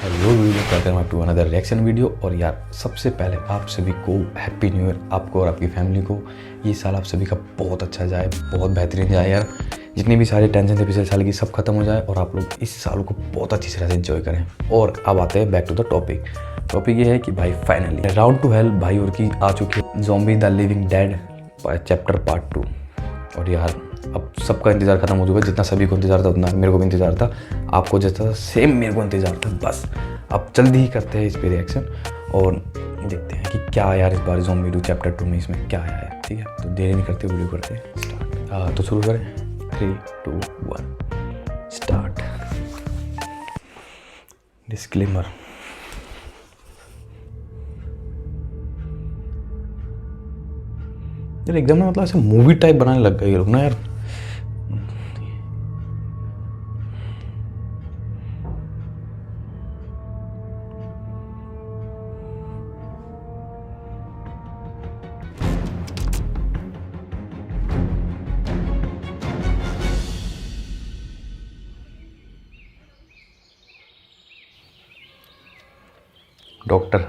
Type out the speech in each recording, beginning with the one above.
Hello video, welcome to another reaction video. और यार सबसे पहले आप सभी को हैप्पी न्यू ईयर, आपको और आपकी फैमिली को। ये साल आप सभी का बहुत अच्छा जाए, बहुत बेहतरीन जाए यार। जितनी भी सारी टेंशन थे पिछले साल की सब खत्म हो जाए और आप लोग इस साल को बहुत अच्छी तरह से एंजॉय करें। और अब आते हैं बैक टू द टॉपिक ये है कि भाई फाइनली राउंड टू हेल भाई और की आ चुकी है, zombie the living dead chapter part 2। और यार अब सबका इंतज़ार खत्म हो चुका है, जितना सभी को इंतज़ार था उतना मेरे को भी इंतज़ार था, आपको जैसा था सेम मेरे को इंतज़ार था। बस अब जल्दी ही करते हैं इस पे रिएक्शन और देखते हैं कि क्या यार इस बार ज़ॉम्बी 2 चैप्टर 2 में इसमें क्या आया है। ठीक है, तो देरी नहीं करते, वीडियो करते हैं स्टार्ट। तो शुरू करें, 3, 2, 1 स्टार्ट। डिस्क्लेमर। यार एकदम ना मतलब ऐसे मूवी टाइप बनाने लग गए ये लोग ना यार। डॉक्टर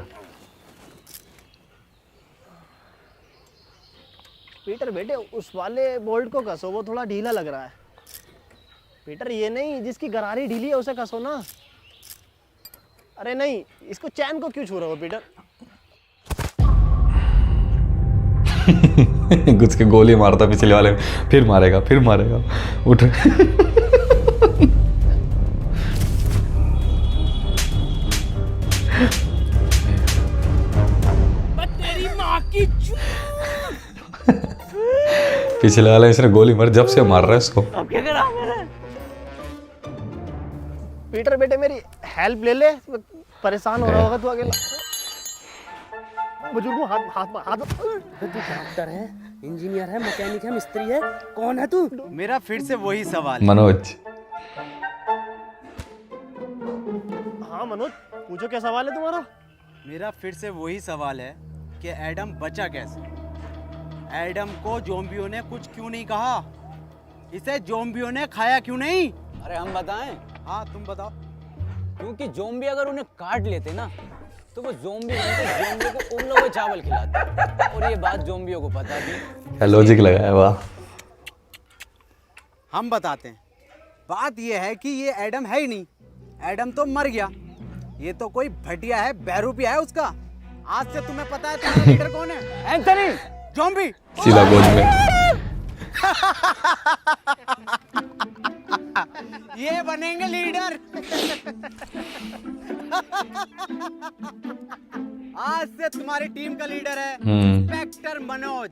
पीटर बेटे उस वाले बोल्ट को कसो, वो थोड़ा ढीला लग रहा है। पीटर ये नहीं, जिसकी गरारी ढीली है उसे कसो ना। अरे नहीं, इसको चैन को क्यों छू रहे हो पीटर? घुस के गोली मारता पिछले वाले में, फिर मारेगा उठ। तेरी माँ की पिछले वाले इसने गोली मार, जब से मार रहा है इसको। अब क्या करा मैंने? पीटर बेटे मेरी हेल्प ले ले, परेशान हो रहा होगा तू अकेला। बुजुर्ग हाथ तू डॉक्टर है, इंजीनियर है, मैकेनिक है, मिस्त्री है, कौन है तू? मेरा फिर से वही सवाल है। मनोज। हाँ मनोज, पूछो क्या सवाल है तुम्हारा? मेरा फिर से वही सवाल है कि एडम बचा कैसे? एडम को ज़ॉम्बियों ने कुछ क्यों नहीं कहा? इसे ज़ॉम्बियों ने खाया क्यों नहीं? अरे हम बताएं? हाँ तुम बताओ। क्योंकि ज़ॉम्बी अगर उन्हें काट लेते ना तो वो ज़ॉम्बी बनके ज़ॉम्बी को उबले हुए चावल खिलाते। और ये बात ज़ॉम्बियों को पता थी। क्या लॉजिक लगाया, वाह। हम बताते हैं। बात ये है कि ये एडम है ही नहीं। एडम तो मर गया। ये तो कोई भटिया है, बहरूपिया है उसका। आज से तुम्हें पता है तुम्हारा लीडर कौन है? एंथनी! ज़ॉम्बी! सीधा गोद में। ये बनेंगे लीडर। आज से तुम्हारी टीम का लीडर है इंस्पेक्टर मनोज।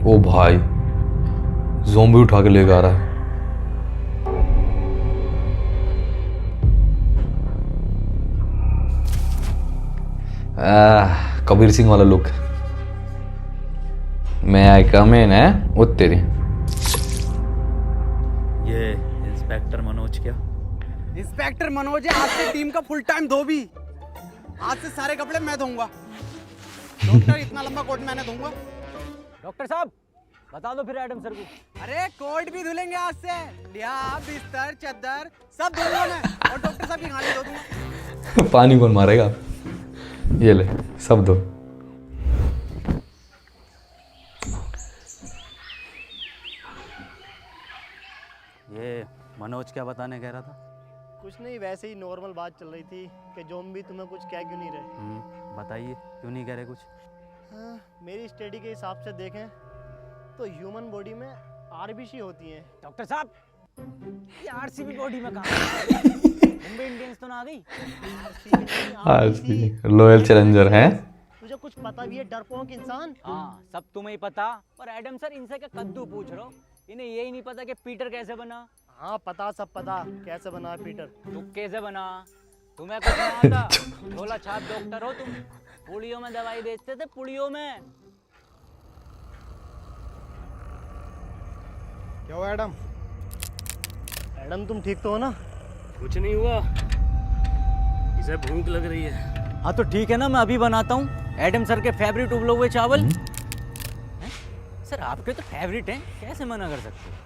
ओ भाई, ज़ॉम्बी उठा के लेकर आ रहा है। कबीर सिंह वाला लुक। मैं आई कम इन है वो तेरी। ये इंस्पेक्टर मनोज क्या? इंस्पेक्टर मनोज है। आज से टीम का फुल टाइम धोबी। आज से सारे कपड़े मैं धोऊंगा। डॉक्टर इतना लंबा कोट मैंने धोऊंगा। डॉक्टर साहब बता दो फिर एडम सर को। अरे कोट भी धुलेंगे आज से। लिहाफ, बिस्तर, चद्दर सब धोऊंगा मैं। और डॉक्टर साहब की गाली धो दूंगा। पानी कौन मारेगा? ये ले, सब दो। ये मनोज क्या बताने कह रहा था? कुछ नहीं, वैसे ही नॉर्मल बात चल रही थी कि ज़ॉम्बी तुम्हें कुछ कह क्यों नहीं रहे। बताइए क्यों नहीं कह रहे कुछ? हाँ, मेरी स्टडी के हिसाब से देखें तो ह्यूमन बॉडी में आरबीसी होती हैं। डॉक्टर साहब ये आरसीबी बॉडी में कहाँ है? मुंबई इंडियंस तो ना आ गई? आरसीबी लॉयल चैलेंजर है। तुझे कुछ पता भी है, डरपोक इंसान? हाँ सब तुम्हें ही पता। पर एडम सर इनसे क्या कद्दू पूछ रहे हो? इन्हें यही नहीं पता कि पीटर कैसे बना। हाँ पता, सब पता कैसे बना है पीटर। तू कैसे बना? तुम्हें कुछ नहीं आता? झोला छाप डॉक्टर हो तुम। पुड़ियों में दवाई बेचते थे, पुड़ियों में। क्या हुआ एडम? एडम तुम ठीक तो हो ना? कुछ नहीं हुआ, इसे भूख लग रही है। हाँ तो ठीक है ना, मैं अभी बनाता हूँ एडम सर के फेवरेट उबले हुए चावल। हैं? सर आपके तो फेवरेट हैं, कैसे मना कर सकते हो?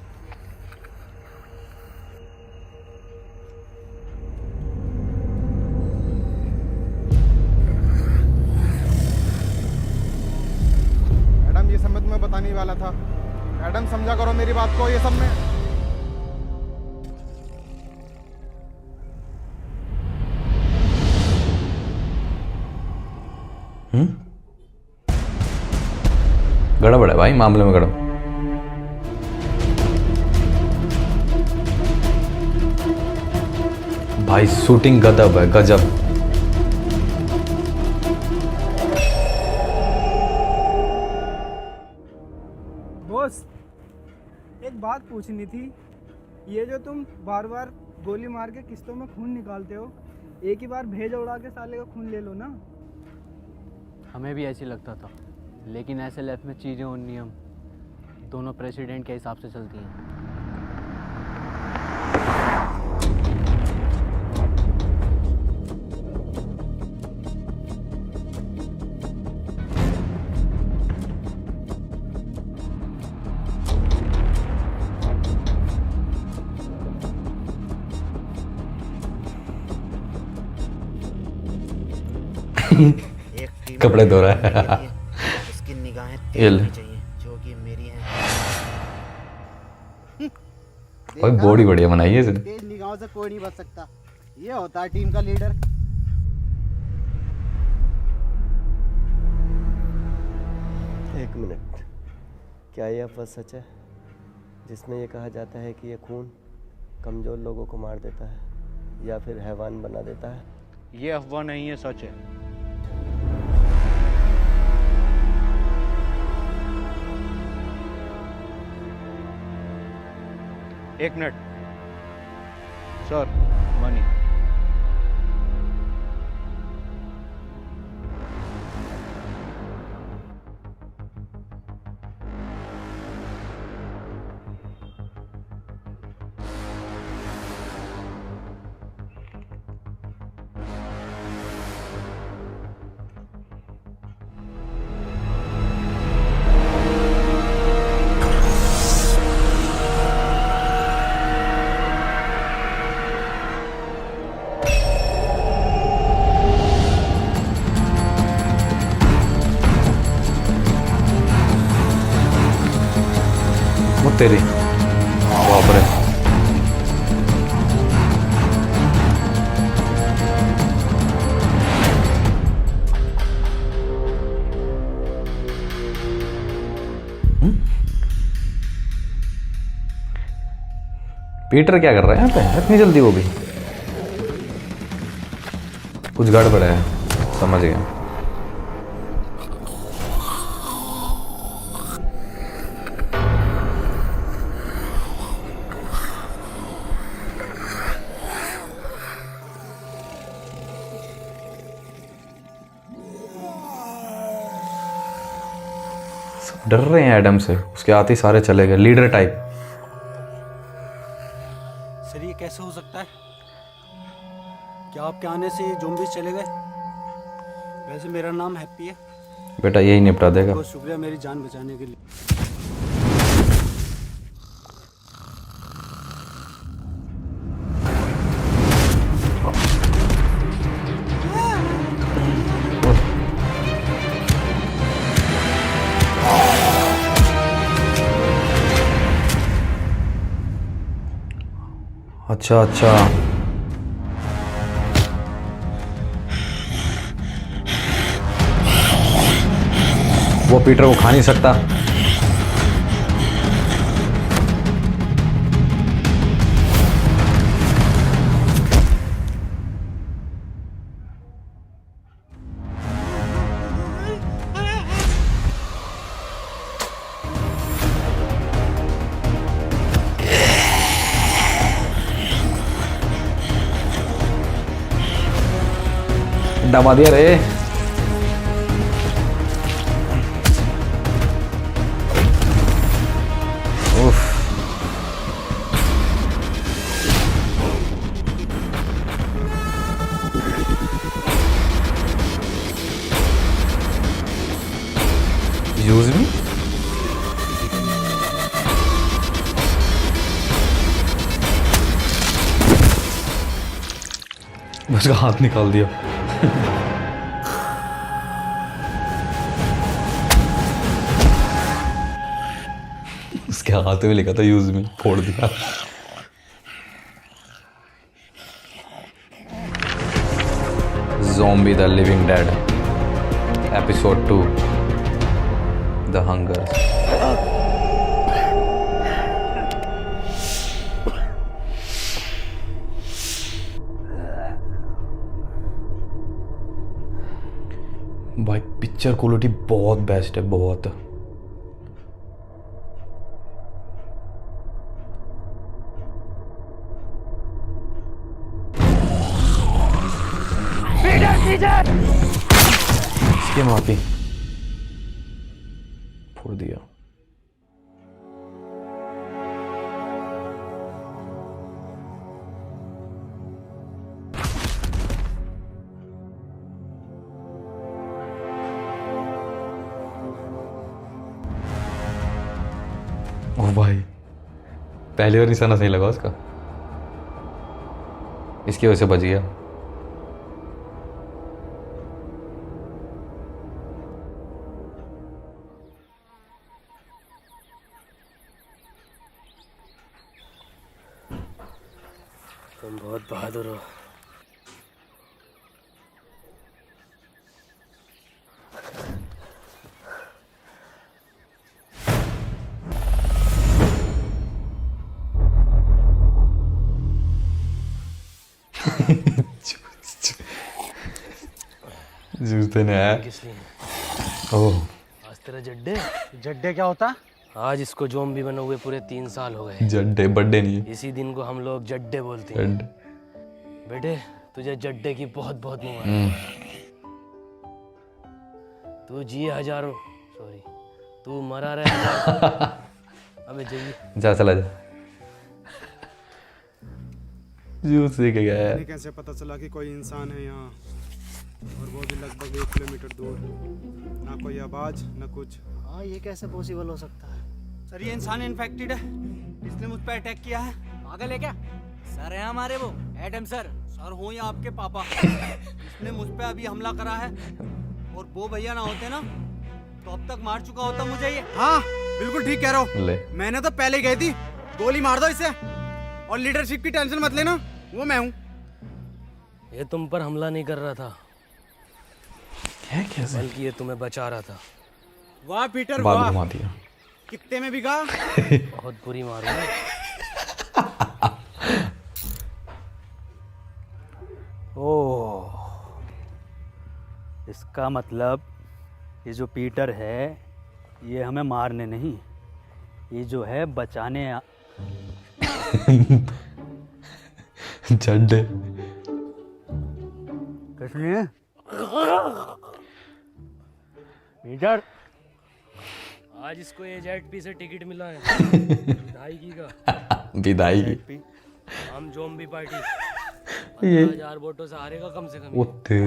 वाला था। एडम समझा करो मेरी बात को, ये सब में गड़बड़ है भाई, मामले में गड़बड़। भाई शूटिंग गजब है, गजब। बॉस, एक बात पूछनी थी। ये जो तुम बार बार गोली मार के किस्तों में खून निकालते हो, एक ही बार भेजा उड़ा के साले का खून ले लो ना। हमें भी ऐसे लगता था, लेकिन ऐसे लाइफ में चीज़ें और नियम दोनों प्रेसिडेंट के हिसाब से चलती हैं। कपड़े धो रहा है। उसकी निगाहें ये ले। तेज चाहिए जो कि मेरी हैं। भाई बॉडी बढ़िया बनाई है इसने। तेज निगाहों से कोई नहीं बच सकता। ये होता है टीम का लीडर। एक मिनट, क्या यह अफवाह सच है जिसमें यह कहा जाता है कि यह खून कमज़ोर लोगों को मार देता है या फिर हैवान बना देता है? ये अफवाह नहीं है, सच है। एक मिनट सर, मनी। वो तेरी बाप रे। पीटर क्या कर रहा है यहाँ पे इतनी जल्दी? वो भी कुछ गड़बड़ है, समझ गया। सब डर रहे हैं एडम से, उसके आते ही सारे चले गए, लीडर टाइप। सर ये कैसे हो सकता है? क्या आपके आने से ये ज़ॉम्बीज़ चले गए? वैसे मेरा नाम हैप्पी है। बेटा यही निपटा देगा। बहुत शुक्रिया मेरी जान बचाने के लिए। अच्छा अच्छा, वो पीटर को खा नहीं सकता। दबा दिया रे। उफ। Use me. उसका हाथ निकाल दिया। इसके हाथ में लिखा था यूज में, फोड़ दिया। Zombie the Living Dead Episode 2 The Hunger। भाई पिक्चर क्वालिटी बहुत बेस्ट है, बहुत। इसके माफी फोड़ दिया। ओ भाई पहले और निशाना सही लगा उसका, इसकी वजह से बच गया। तुम बहुत बहादुर हो। जूते ने है। किस लिए? ओह आज तेरा जड्डे। जड्डे क्या होता? आज इसको ज़ॉम्बी बने हुए पूरे 3 साल हो गए। जड्डे बर्थडे नहीं है। इसी दिन को हम लोग जड्डे बोलते हैं। बेटे तुझे जड्डे की बहुत बहुत मुबारक। तू जिए हजारों, सॉरी तू मरा रहे हजारों। अबे जाइए, जा चला जा। जूस दे के गया। कैसे पता चला कि कोई इंसान है यहाँ, और वो भी लगभग 1 किलोमीटर दूर, ना कोई आवाज ना कुछ। हाँ ये कैसे पॉसिबल हो सकता है? सर ये इंसान इन्फेक्टेड है, इसने मुझ पर अटैक किया है। पागल है क्या? सर है हमारे वो एडम सर। सर हो या आपके पापा, इसने मुझ पे अभी हमला करा है, और वो भैया ना होते ना तो अब तक मार चुका होता मुझे ये। हाँ बिल्कुल ठीक कह रहा हूँ, मैंने तो पहले ही गई थी, गोली मार दो इसे, और लीडरशिप की टेंशन मत लेना, वो मैं हूँ। ये तुम पर हमला नहीं कर रहा था, है कैसे? बल्कि ये तुम्हें बचा रहा था। वाह पीटर बाल वाह, घुमा दिया। कितने में बिका? बहुत बुरी मार है। ओह, इसका मतलब ये जो पीटर है ये हमें मारने नहीं, ये जो है बचाने जड्डे किसने? पीटर आज इसको AZP से टिकट मिला है विदायगी का। विदायगी। हम ज़ॉम्बी पार्टी ये 15,000 वोटों से हारेगा कम से कम। वो तेरे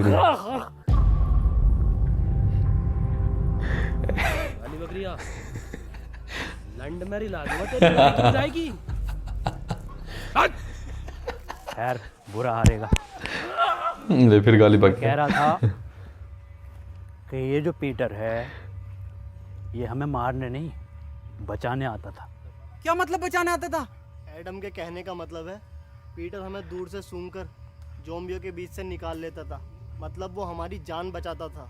वाली बकरिया लंड में रिला दूंगा तेरी विदायगी। खैर बुरा हारेगा। ले फिर गाली बक कह रहा था कि ये जो पीटर है ये हमें मारने नहीं बचाने आता था। क्या मतलब बचाने आता था? एडम के कहने का मतलब है पीटर हमें दूर से सूंघकर ज़ॉम्बियों के बीच से निकाल लेता था, मतलब वो हमारी जान बचाता था।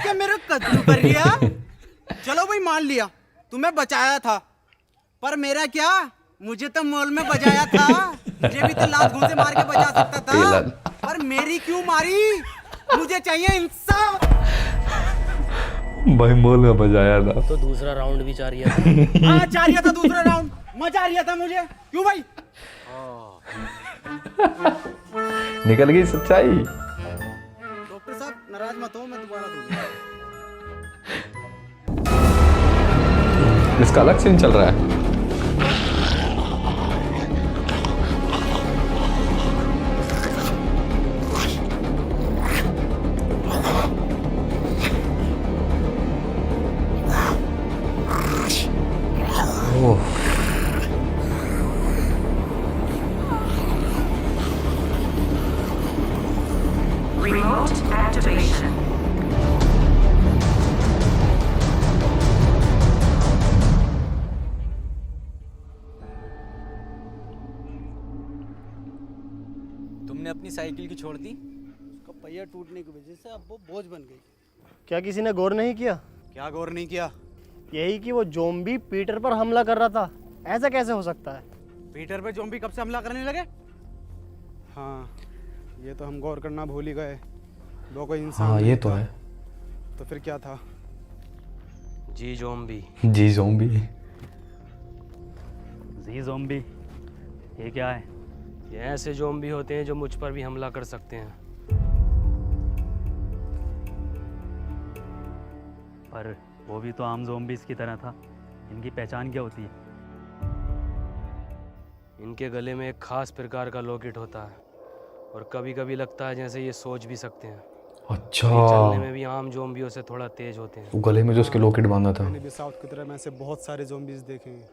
क्या मेरा कत्ल कर लिया? चलो भाई मान लिया तुम्हें बचाया था, पर मेरा क्या, मुझे तो मॉल में बजाया था, मुझे भी तो लात घूंसे मार के बचा सकता था, पर मेरी क्यों मारी? मुझे चाहिए इंसाफ। भाई मॉल में बजाया था तो दूसरा राउंड भी चाह था। हाँ चाह रहा था दूसरा राउंड, मजा आ रहा था मुझे, क्यों भाई? निकल गई सच्चाई। डॉक्टर साहब नाराज मत हो, मैं दोबारा दूंगा। इसका अलग सीन चल रहा है। Remote activation. तुमने अपनी साइकिल की छोड़ दी? उसका पहिया टूटने की वजह से अब वो बोझ बन गई। क्या किसी ने गौर नहीं किया? क्या गौर नहीं किया? यही कि वो ज़ॉम्बी पीटर पर हमला कर रहा था। ऐसा कैसे हो सकता है? पीटर पे ज़ॉम्बी कब से हमला करने लगे? हाँ, ये तो हम गौर करना भूल ही गए। वो कोई इंसान हाँ ये नहीं तो था। है। तो फिर क्या था? जी ज़ॉम्बी। जी ज़ॉम्बी। जी ज़ॉम्बी ये क्या है? ये ऐसे ज़ॉम्बी होते हैं जो मुझ पर भी हमला कर सकते हैं, पर वो भी तो आम ज़ॉम्बीज़ की तरह था। इनकी पहचान क्या होती है? इनके गले में एक खास प्रकार का लॉकेट होता है और कभी कभी लगता है जैसे ये सोच भी सकते हैं। अच्छा, ये चलने में भी आम ज़ॉम्बियों से थोड़ा तेज होते हैं। वो गले में जो उसके लॉकेट बांधा था। मैंने भी साउथ की तरह में ऐसे बहुत सारे ज़ॉम्बीज़ देखे हैं।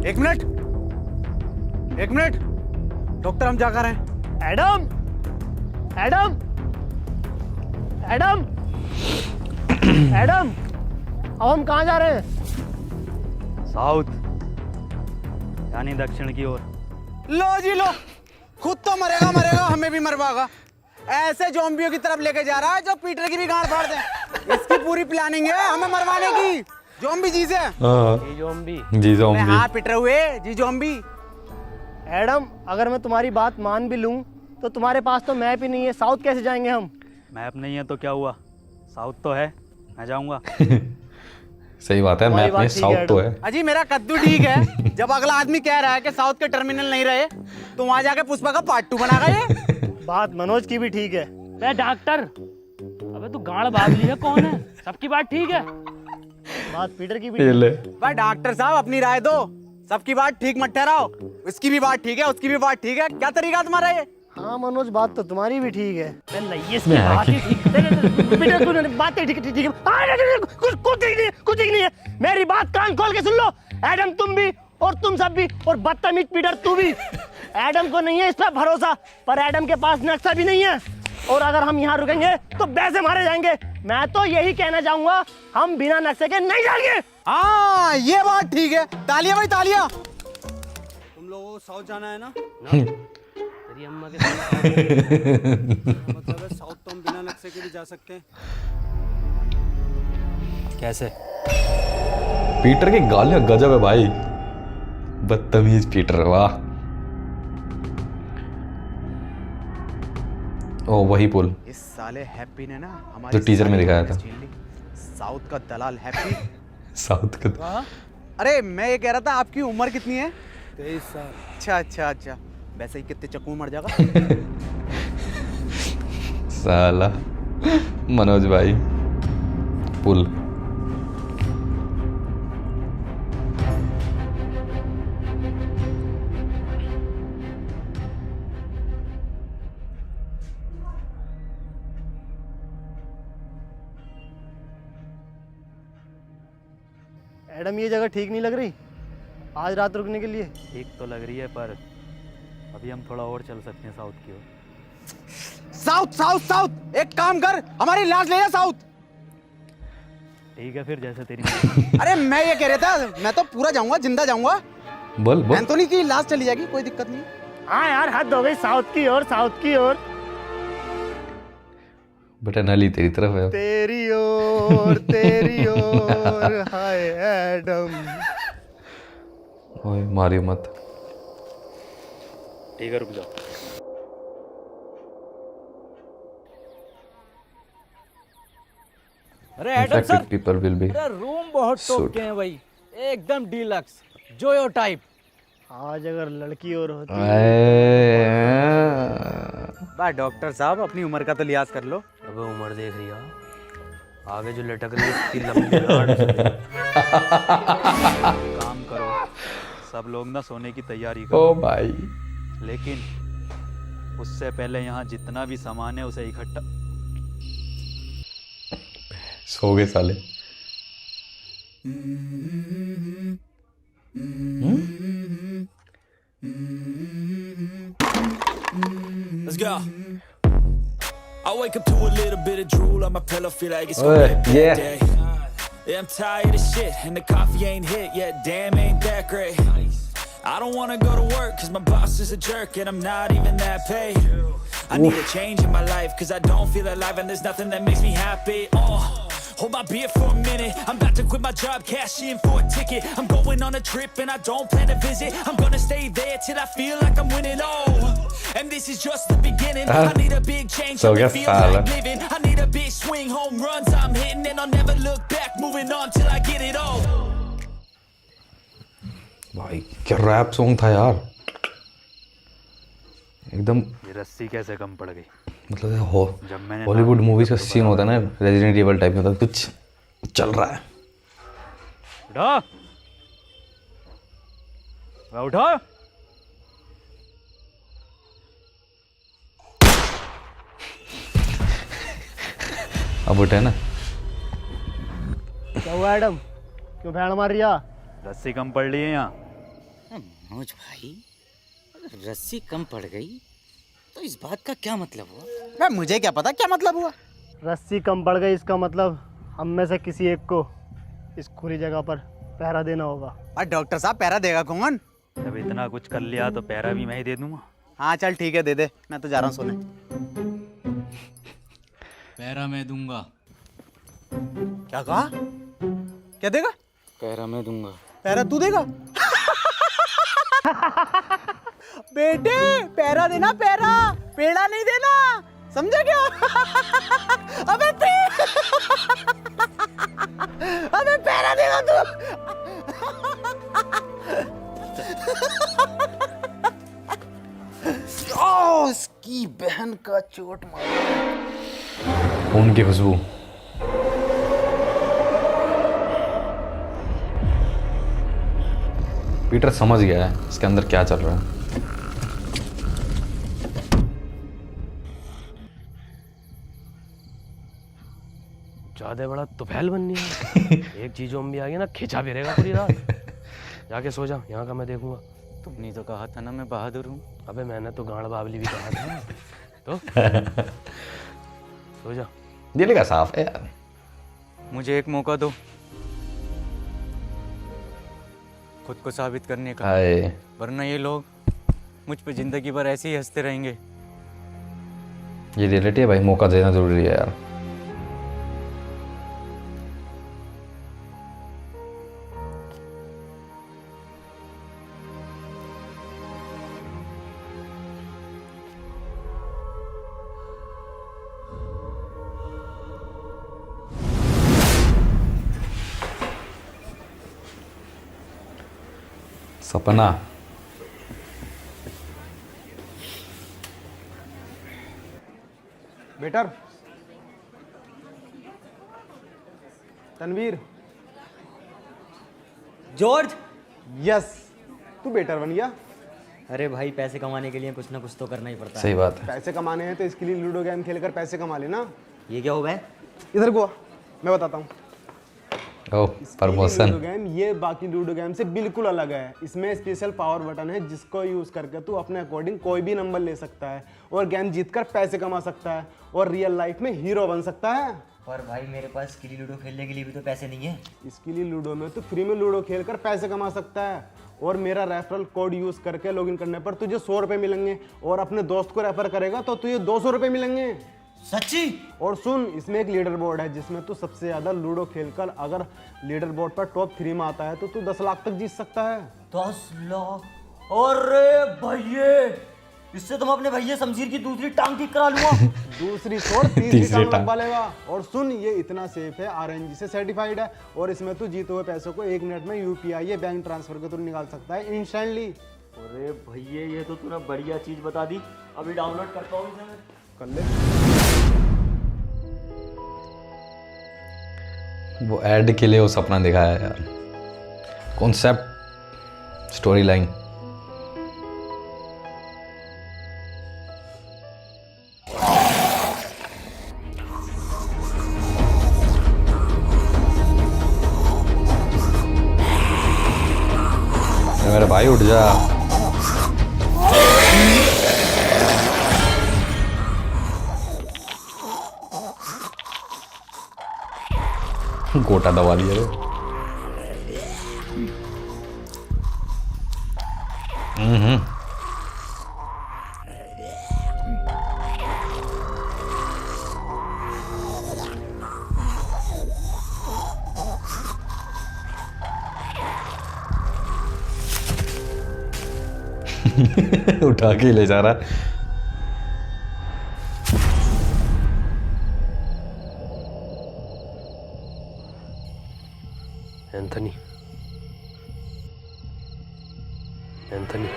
एक मिनट, एक मिनट, डॉक्टर हम जाकर हैं। एडम, एडम, एडम, एडम, अब हम कहाँ जा रहे हैं? साउथ यानी दक्षिण की ओर। लो जी लो, खुद तो मरेगा मरेगा, हमें भी मरवाएगा। ऐसे ज़ॉम्बियों की तरफ लेके जा रहा है जो पीटर की भी गांड फाड़ दे। इसकी पूरी प्लानिंग है हमें मरवाने की। ज़ॉम्बी जी से। जी ज़ॉम्बी। जी ज़ॉम्बी। हाँ पीटर हुए जी ज़ॉम्बी। एडम, अगर मैं तुम्हारी बात मान भी लूं तो तुम्हारे पास तो मैप ही नहीं है। साउथ कैसे जाएंगे हम? मैप नहीं है तो क्या हुआ, साउथ तो है, मैं जाऊंगा। सही बात है, मैप में साउथ तो है। अजी मेरा कद्दू ठीक है। जब अगला आदमी कह रहा है कि साउथ के टर्मिनल नहीं रहे तो वहां जाके पुष्पा का पार्ट 2 बनागा ये। बात मनोज की भी ठीक है। बे डॉक्टर, अबे तू गाड़ बाबली है कौन है? सबकी बात ठीक है। बात पीटर की भी ठीक है। भाई डॉक्टर साहब अपनी राय दो, सबकी बात ठीक मत ठहराओ। इसकी भी बात ठीक है, उसकी भी बात ठीक है, क्या तरीका तुम्हारा ये? हाँ मनोज, बात तो तुम्हारी भी ठीक है। इसकी बात ही ठीक है। पीटर तूने बात ठीक है, ठीक है। कुछ ठीक नहीं है, कुछ ठीक नहीं है। मेरी बात कान खोल के सुन लो। एडम तुम भी और तुम सब भी, और बदतमीज पीटर तू भी। एडम को नहीं है इस पर भरोसा, पर एडम के पास नक्शा भी नहीं है और अगर हम यहाँ रुकेंगे तो वैसे मारे जाएंगे। मैं तो यही कहना चाहूंगा, हम बिना नक्शे के नहीं जाएंगे। हाँ ये बात ठीक है। तालियां भाई तालियां। तुम लोगों को साउथ जाना है ना? तेरी अम्मा के साथ मतलब है साउथ तो हम बिना नक्शे के भी जा सकते हैं। कैसे? पीटर की गालियां गजब है भाई। बदतमीज पीटर, वाह। ओ वही पुल इस साले हैप्पी ने ना हमारी जो टीजर में दिखाया था। साउथ का दलाल हैप्पी। साउथ का। अरे मैं ये कह रहा था आपकी उम्र कितनी है? 23 साल। अच्छा अच्छा अच्छा, वैसे ही कितने चक्कू मर जाएगा। साला मनोज भाई। पुल एडम, ये जगह ठीक नहीं लग रही आज रात रुकने के लिए। ठीक तो लग रही है, पर अभी हम थोड़ा और चल सकते हैं साउथ की ओर। साउथ साउथ साउथ, एक काम कर, हमारी लाश ले जा साउथ। ठीक है फिर, जैसे तेरी। अरे मैं ये कह रहा था, मैं तो पूरा जाऊंगा, जिंदा जाऊंगा। बोल बोल। एंथोनी की लाश चली जाएगी, कोई दिक्कत नहीं। हाँ यार, हद हो गई। साउथ की ओर, साउथ की ओर। बेटा नली तेरी तरफ है। तेरी ओर, तेरी ओर, हाय एडम। ओए मारियो मत। ठीक है, रुक जाओ। अरे Adam sir, people will be. अरे रूम बहुत टॉप के हैं भाई, एकदम डीलक्स, जोयो टाइप। आज अगर लड़की और होती। भाई डॉक्टर साहब अपनी उम्र का तो लिहाज कर लो। अबे उम्र देख रही है आगे जो लटक रही है, इतनी लंबी लाड़। काम करो, सब लोग ना सोने की तैयारी करो। ओ भाई, लेकिन उससे पहले यहाँ जितना भी सामान है उसे इकट्ठा। सो गए साले। Let's go. I wake up to a little bit of drool on my pillow, feel like it's gonna be a bad day. Yeah, I'm tired of shit and the coffee ain't hit yet, damn ain't that great. I don't wanna go to work cause my boss is a jerk and I'm not even that paid. I need a change in my life cause I don't feel alive and there's nothing that makes me happy. Hold my beer for a minute. I'm about to quit my job, cash in for a ticket. I'm going on a trip and I don't plan to visit. I'm gonna stay there till I feel like I'm winning. And this is just the beginning. I need a big change. So it get feels fala. like living. I need a big swing, home runs I'm hitting, and I'll never look back. Moving on till I get it all. भाई क्या rap song था यार, एकदम ये रस्सी कैसे कम पड़ गई? मतलब जब मैंने हॉलीवुड मूवीज का सीन होता है ना, रेजिडेंट एविल टाइप में, होता कुछ चल रहा है। उठा, उठा। अब उठे ना। क्या हुआ एडम, क्यों भैंड मार रिया? रस्सी कम पड़ रही है यहाँ। मनोज भाई, अगर रस्सी कम पड़ गई तो इस बात का क्या मतलब हुआ? मैं मुझे क्या पता क्या मतलब हुआ। रस्सी कम पड़ गई इसका मतलब हम में से किसी एक को इस खुली जगह पर पहरा देना होगा। और डॉक्टर साहब पहरा देगा कौन? जब इतना कुछ कर लिया तो पहरा भी मैं ही दे दूंगा। हाँ चल ठीक है, दे दे, मैं तो जा रहा हूँ सोने। पहरा मैं दूंगा। क्या कहा? क्या देगा? पहरा मैं दूंगा। पहरा तू देगा? बेटे पहरा देना, पहरा, पेड़ा नहीं देना, समझा क्या? अबे अबे पहरा देगा तू। ओ इसकी बहन का चोट मारा। खून की खुशबू। पीटर समझ गया है इसके अंदर क्या चल रहा है। ज्यादा बड़ा तुफैल बननी है। एक चीज भी आ गई ना, खिंचा भी रहेगा पूरी रात। जाके सो जा, यहाँ का मैं देखूंगा। तुमने तो कहा था ना मैं बहादुर हूँ। अबे मैंने तो गांड बावली भी कहा था। तो सो जा। दिल का साफ है यार। मुझे एक मौका दो खुद को साबित करने का, वरना ये लोग मुझ पे जिंदगी भर ऐसे ही हंसते रहेंगे। ये रियलिटी है भाई, मौका देना जरूरी है यार। सपना बेटर तनवीर, जॉर्ज। यस, तू बेटर बन गया। अरे भाई पैसे कमाने के लिए कुछ ना कुछ तो करना ही पड़ता है। सही बात है। पैसे कमाने हैं तो इसके लिए लूडो गेम खेलकर पैसे कमा लेना। ये क्या हुआ है? इधर को आ, मैं बताता हूँ। प्रमोशन। लूडो गेम ये बाकी लूडो गेम से बिल्कुल अलग है। इसमें स्पेशल पावर बटन है जिसको यूज करके तू अपने अकॉर्डिंग कोई भी नंबर ले सकता है और गेम जीतकर पैसे कमा सकता है और रियल लाइफ में हीरो बन सकता है। पर भाई मेरे पास स्किली लूडो खेलने के लिए भी तो पैसे नहीं है। इसके लिए लूडो में तो फ्री में लूडो खेलकर पैसे कमा सकता है और मेरा रेफरल कोड यूज करके लॉगिन करने पर तुझे 100 रुपए मिलेंगे और अपने दोस्त को रेफर करेगा तो तुझे 200 रुपए मिलेंगे। सच्ची? और सुन, इसमें एक लीडर बोर्ड है जिसमें तू सबसे ज्यादा लूडो खेलकर अगर लीडर बोर्ड पर टॉप 3 में आता है तो तू 10 लाख तक जीत सकता है। 10 लाख? अरे भैये, इससे तुम अपने भैया शमशीर की दूसरी टांग ठीक करा लूंगा। दूसरी छोड़, तीसरी टांग लगवा लेगा। और सुन, ये इतना सेफ है, RNG से सर्टिफाइड है और इसमें तू जीते हुए पैसों को 1 मिनट में UPI या बैंक ट्रांसफर के थ्रू निकाल सकता है इंस्टेंटली। अरे भैया ये तो तूने बढ़िया चीज बता दी, अभी डाउनलोड करता हूँ इसे। कर ले। वो ऐड के लिए वो सपना दिखाया है यार। Concept, story line. मेरे भाई उठ जा। गोटा दबा दिया रे। उठा के ले जा रहा है। एंथनी, एंथनी,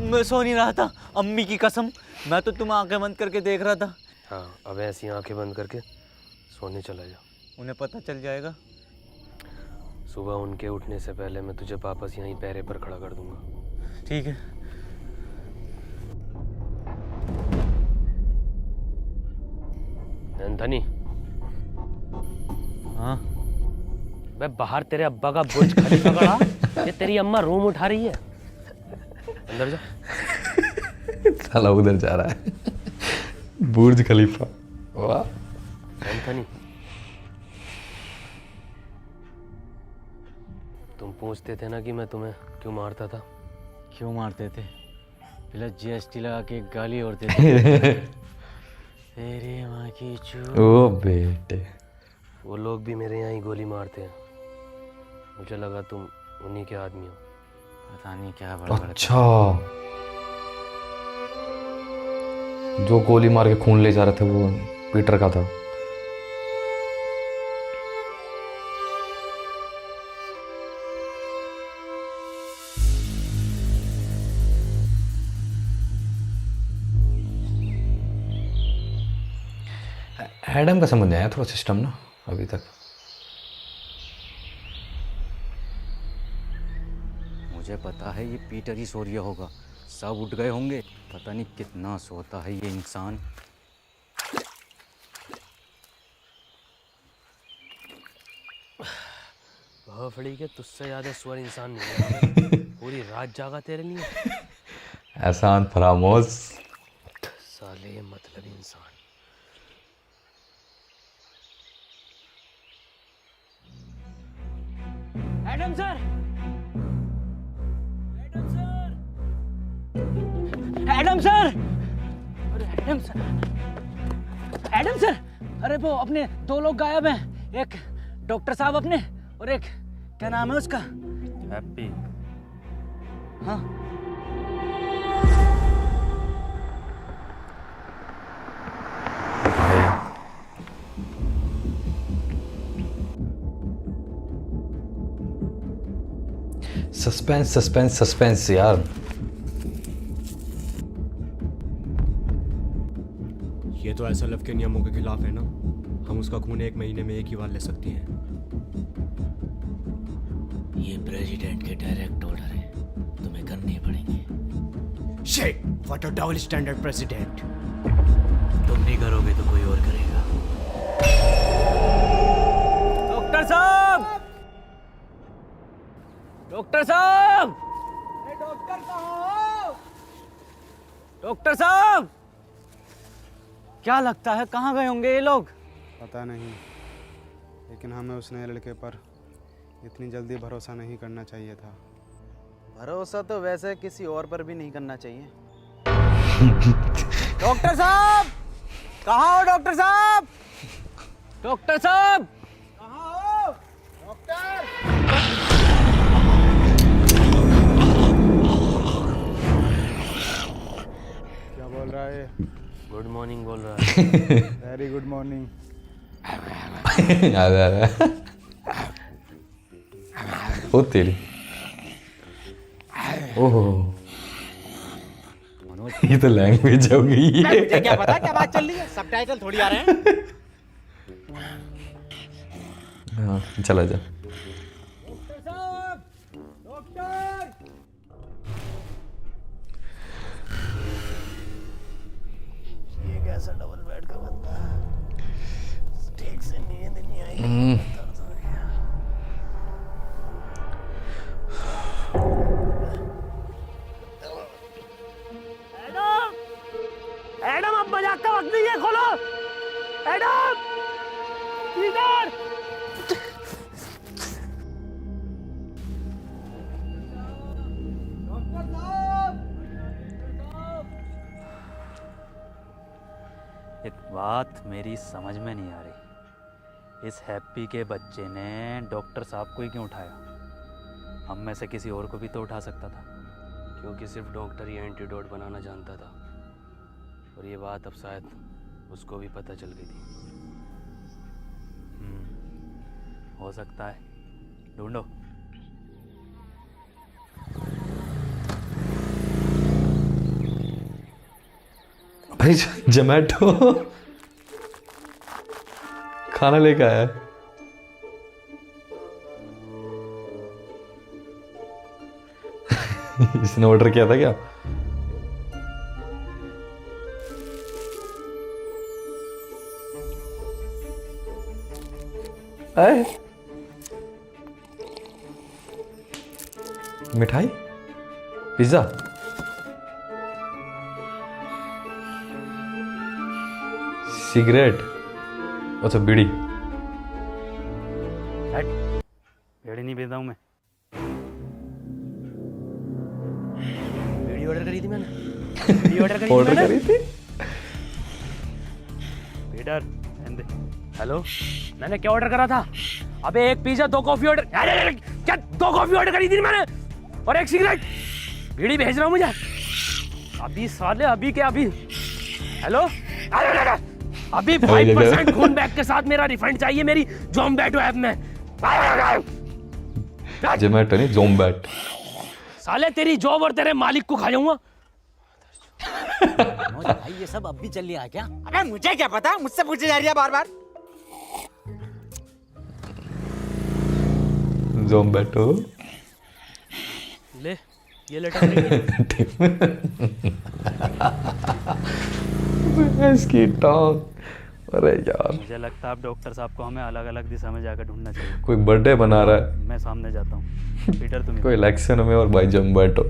मैं सो नहीं रहा था, अम्मी की कसम, मैं तो तुम आंखें बंद करके देख रहा था। हाँ, अब ऐसी आंखें बंद करके सोने चला जा। उन्हें पता चल जाएगा। सुबह उनके उठने से पहले मैं तुझे वापस यहीं पैरे पर खड़ा कर दूंगा। ठीक है। एंथनी। हाँ। मैं बाहर तेरे अब्बा का बुर्ज खलीफा खड़ा, ये तेरी अम्मा रूम उठा रही है। अंदर जा। साला उधर जा रहा है। बुर्ज खलीफा। वाह। एंथनी, तुम पूछते थे ना कि मैं तुम्हें क्यों मारता था। क्यों मारते थे? पहले जीएसटी लगा के गाली और देते। तेरी माँ की चूत। ओ बेटे। वो लोग भी मेरे यहाँ ही गोली मारते हैं। मुझे लगा तुम उन्हीं के आदमी हो। पता नहीं क्या बड़ा। अच्छा, जो गोली मार के खून ले जा रहे थे वो पीटर का था। एडम का समझ नहीं आया थोड़ा सिस्टम ना अभी तक। मुझे पता है ये पीटर ही सो रहा होगा, सब उठ गए होंगे। पता नहीं कितना सोता है ये इंसान। भफड़ी के तुझसे ज्यादा स्वर इंसान नहीं है। पूरी रात जागा तेरे लिए। एहसान फरामोश। साले मतलब इंसान। एडम सर, एडम सर, अरे एडम सर, एडम सर, अरे वो अपने दो लोग गायब हैं। एक डॉक्टर साहब अपने और एक क्या नाम है उसका? हैप्पी। हाँ। सस्पेंस सस्पेंस सस्पेंस यार। ये तो एसएलएफ के नियमों के खिलाफ है ना। हम उसका खून 1 महीने में एक ही बार ले सकते हैं। ये प्रेसिडेंट के डायरेक्ट ऑर्डर है, तुम्हें करने पड़ेंगे। Shit, what a double standard president. तुम नहीं करोगे तो कोई और करेगा। डॉक्टर साहब, डॉक्टर साहब, डॉक्टर कहाँ हो? डॉक्टर साहब, क्या लगता है कहाँ गए होंगे ये लोग? पता नहीं, लेकिन हमें उस नए लड़के पर इतनी जल्दी भरोसा नहीं करना चाहिए था। भरोसा तो वैसे किसी और पर भी नहीं करना चाहिए। डॉक्टर साहब, कहाँ हो डॉक्टर साहब? डॉक्टर साहब, कहाँ हो? डॉक्टर! क्या बोल रहा है? गुड मॉर्निंग बोल रहा है। Very good morning. ओ तेरी। ओहो, ये तो लैंग्वेज हो गई है। मुझे क्या पता क्या बात चल रही है, सबटाइटल थोड़ी आ रहे हैं। हाँ, चला जा। डॉक्टर साहब, डॉक्टर! ये कैसा डबल बेड का बंदा है? ठीक से नींद नहीं आई। एडम! एडम, अब मजाक का वक्त नहीं है, खोलो! एडम! इधर! एक बात मेरी समझ में नहीं आ रही, इस हैप्पी के बच्चे ने डॉक्टर साहब को ही क्यों उठाया? हम में से किसी और को भी तो उठा सकता था। क्योंकि सिर्फ डॉक्टर ही एंटीडोट बनाना जानता था, और ये बात अब शायद उसको भी पता चल गई थी। हो सकता है, ढूंढो। भाई जोमैटो खाना लेके आया है। इसने ऑर्डर किया था क्या? आए मिठाई, पिज्जा, सिगरेट, अच्छा बीड़ी। बीड़ी नहीं पीता हूँ मैं। बीड़ी ऑर्डर करी थी मैंने। बीड़ी ऑर्डर करी थी। पीटर, दे। हेलो, मैंने क्या ऑर्डर करा था? अबे एक पिज्जा, 2 कॉफी ऑर्डर। अरे क्या 2 कॉफी ऑर्डर करी थी मैंने, और 1 सिगरेट। बीड़ी भेज रहा हूँ मुझे अभी साले, अभी क्या अभी? हेलो, अभी 5% खून बैग के साथ मेरा रिफंड चाहिए मेरी जोमैटो ऐप में। जोमैटो नहीं, जोमबैट। साले तेरी जॉब और तेरे मालिक को खा जाऊंगा। भाई ये सब अब भी चल रहा है क्या? अबे मुझे क्या पता, मुझसे पूछे जा रही है बार बार। जोमैटो ले, ये लेटर। इसकी टॉन्ग। अरे यार, मुझे लगता है आप डॉक्टर साहब को हमें अलग अलग दिशा में जाकर ढूंढना चाहिए। कोई बर्थडे बना रहा है। मैं सामने जाता हूँ। पीटर तुम कोई इलेक्शन में, और भाई जोमैटो,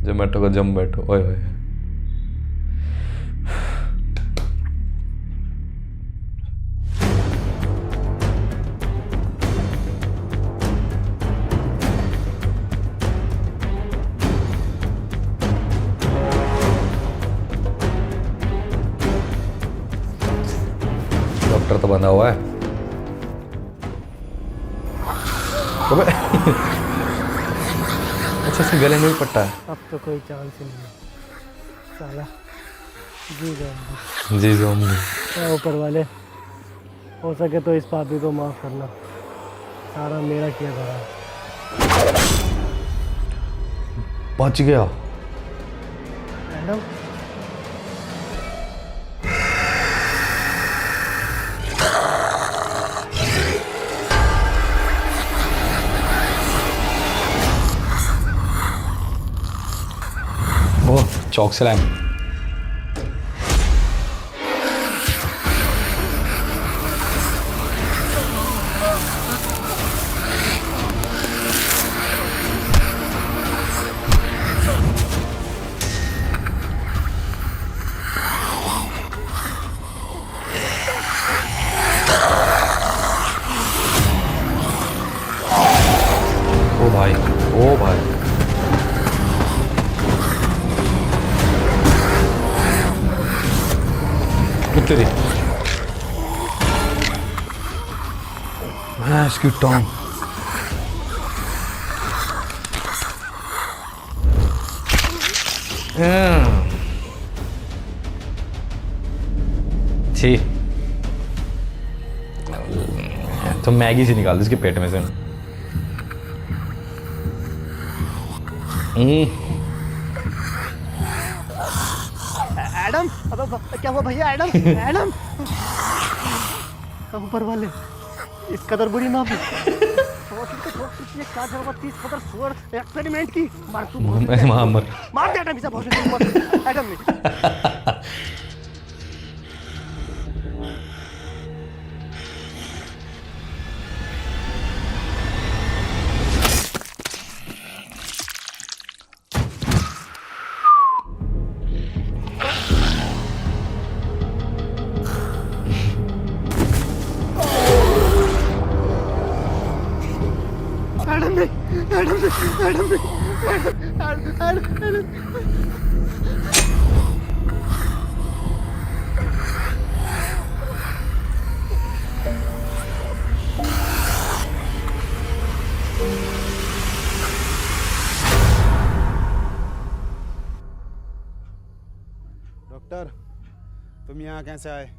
जोमैटो का जोमैटो। ओए ओए, डॉक्टर तो बंधा हुआ है। अच्छा, इसके गले में भी पट्टा है। अब तो कोई चांस ही नहीं है साला। जी ज़ोंबी। ऊपर वाले, हो सके तो इस पापी को माफ करना, सारा मेरा किया धरा है। बच गया। मैडम, ओह, चौक स्लैम। ओ भाई, ओ भाई, तेरी इसकी टॉन्ग। छी, तो मैगी से निकाल दो इसके पेट में से। एडम, अब क्या हुआ भैया? एडम, एडम, ऊपर वाले इस कदर बुरी ना भी। एक्सपेरिमेंट की मार तू, मार दे एडम, एडम ने। डॉक्टर, तुम यहाँ कैसे आए?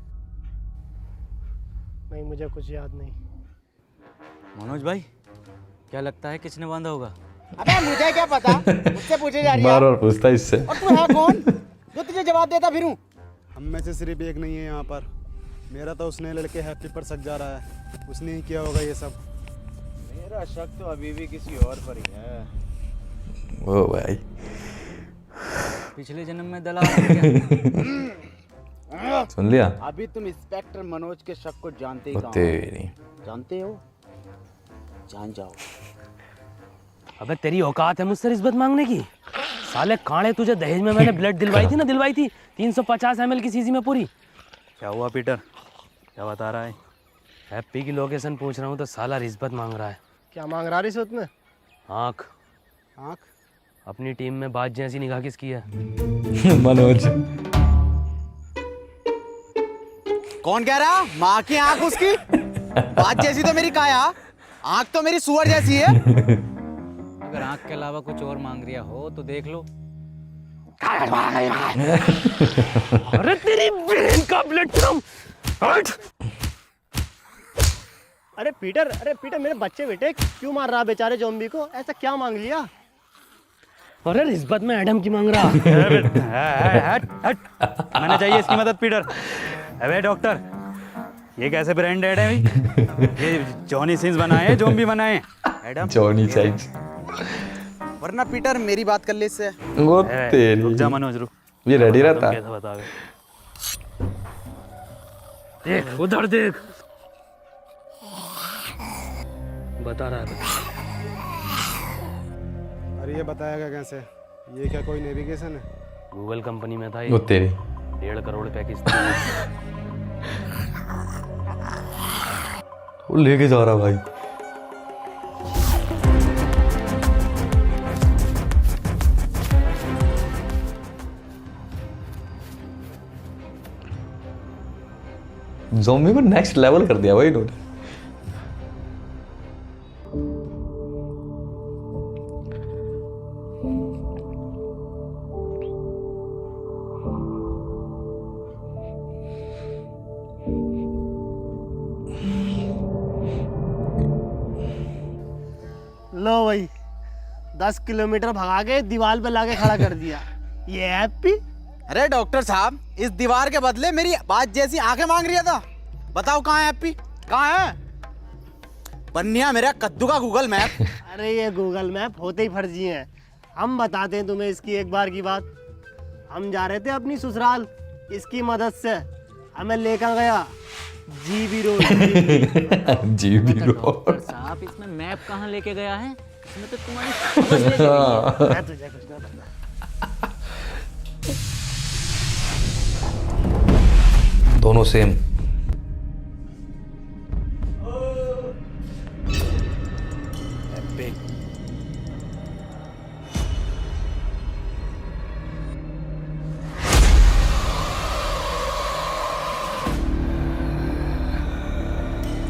नहीं, मुझे कुछ याद नहीं। मनोज भाई, क्या लगता है किसने बांधा होगा? अबे मुझे क्या पता, मुझसे पूछे जा रही है। बार बार पूछता इससे। और तू है कौन जो तुझे जवाब देता फिरूं? हम में से सिर्फ एक नहीं है यहाँ पर। मेरा तो उसने लड़के हैप्पी पर शक जा रहा है, उसने ही किया होगा ये सब। मेरा शक तो अभी भी किसी और पर ही है। ओ भाई, पिछले जन्म में दलाल हो गया। सुन लिया? अभी तुम इंस्पेक्टर मनोज के शक को जानते ही वो कहाँ तेरी। हो? जानते हो? जान जाओ। अबे तेरी औकात है मुझसे रिश्वत मांगने की? साले कांडे, तुझे दहेज में मैंने ब्लड दिलवाई थी 350 ml की सीसी में पूरी। क्या हुआ पीटर, क्या बता रहा है? हैप्पी की लोकेशन पूछ रहा हूँ तो साला रिश्वत मांग रहा है। क्या मांग रहा रिश्वत में? आँख। आँख? अपनी टीम में बाज जैसी निगाह किसकी है? मनोज। कौन कह रहा? माँ की आँख उसकी? बात जैसी तो मेरी काया, आँख तो मेरी सुअर जैसी है। अगर आँख के अलावा कुछ और मांग रिया हो तो देख लो। अरे तेरी बहन का ब्लड ड्रम। अरे पीटर, मेरे बच्चे बेटे क्यों मार रहा बेचारे ज़ॉम्बी को? ऐसा क्या मांग लिया? अरे रिश्वत में एडम की मांग रहा। हट। मैंने चाहिए इसकी मदद पीटर। अबे डॉक्टर, ये कैसे ब्रांडेड है? ये जॉनी सिंस बनाए हैं, ज़ॉम्बी बनाए एडम। Johnny size. वरना पीटर मेरी बात कर ले इससे। वो तेरी। रुक जा मनोज, रुक। ये रेडी रहता? कैसे बता दे? देख उधर देख, बता रहा है। अरे ये बताएगा कैसे? ये क्या कोई नेविगेशन है? गूगल कंपनी में था वो ये। तेरी। 1.5 करोड़ पैकेज। वो लेके जा रहा भाई। ज़ॉम्बी को नेक्स्ट लेवल कर दिया भाई इन्होंने। लो भाई, 10 किलोमीटर भगा के दीवार पे लाके खड़ा कर दिया। ये हैप्पी? अरे डॉक्टर साहब, इस दीवार के बदले मेरी बात जैसी आंखें मांग रही था। बताओ कहाँ है हैप्पी? कहाँ है? बन्निया मेरा कद्दू का गूगल मैप। अरे ये गूगल मैप होते ही फर्जी हैं। हम बताते हैं तुम्हें इसकी एक बार की बात। हम जा रहे थे अपनी ससुराल, इसकी मदद से हमें लेकर गया GB road. GB road. Doctor साहब, इसमें मैप कहाँ लेके गया है? इसमें तो तुम्हारी समझ लेके गई है। मैं तुझे कुछ ना पता। दोनों सेम।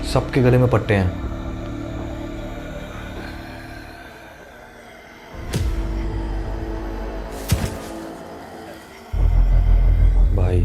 सबके गले में पट्टे हैं। भाई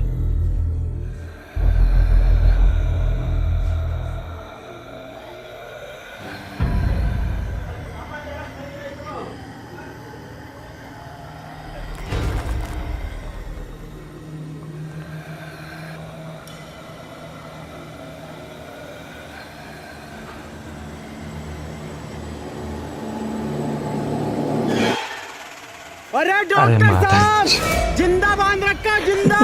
अरे डॉक्टर साहब, जिंदा बांध रखा, जिंदा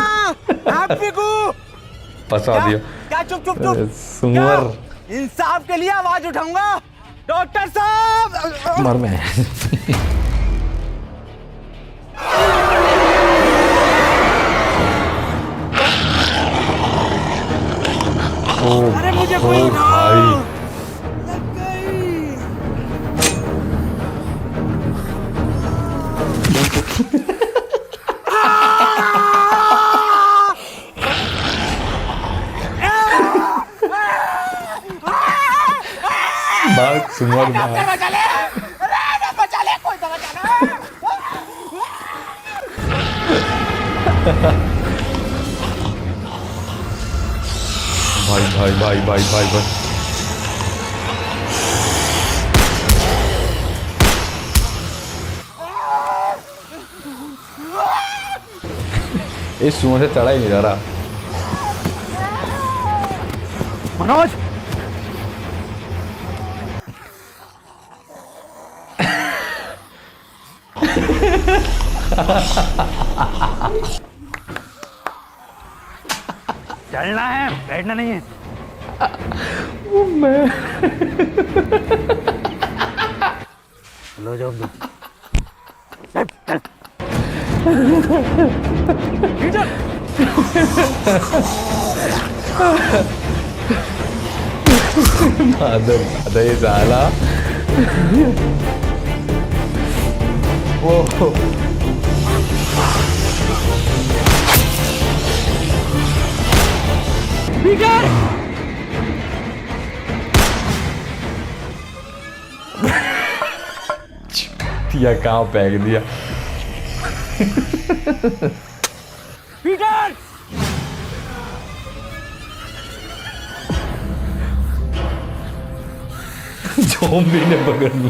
हैप्पी को। फंसा दिया। क्या चुप चुप चुप? सुअर। क्या? इंसाफ के लिए आवाज उठाऊंगा डॉक्टर साहब। मर में। अरे मुझे कोई भाई सुमो के बाहर। बचा ले, बचा ले, कोई तो बचा ले। भाई भाई भाई भाई भाई भाई इस सुमो से चढ़ा ही नहीं जा रहा। मनोज चलना है, बैठना नहीं है। वो मैं लो जाओ लो। मादर ये साला वो पीटर दिया कहाँ फेंक दिया। पीटर ज़ॉम्बी ने पकड़ ली।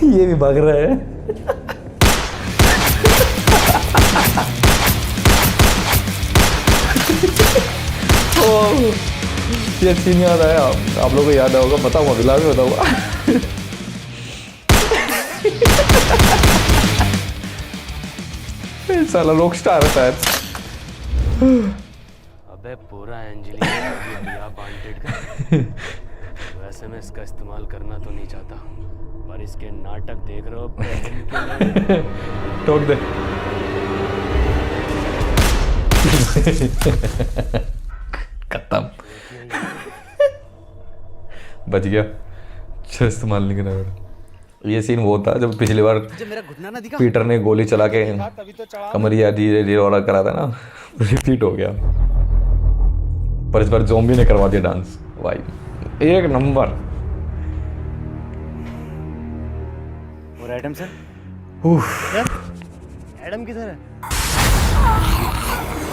ये भी भाग रहा है। ये सीन याद आया, आप लोगों को याद होगा, बताऊंगा, बिला भी बताऊंगा। साला रॉकस्टार है शायद। अबे पूरा एंजेलिना वांटेड का। वैसे मैं इसका इस्तेमाल करना तो नहीं चाहता, पर इसके नाटक देख रहे हो। ठोक दे। खत्म। बच गया। अच्छा इस्तेमाल नहीं करना। ये सीन वो था जब पिछली बार पीटर ने गोली चला के कमरिया धीरे धीरे और करा था ना, रिपीट हो गया। पर इस बार ज़ॉम्बी ने करवा दिया डांस। भाई एक नंबर। और एडम सर? एडम किधर है?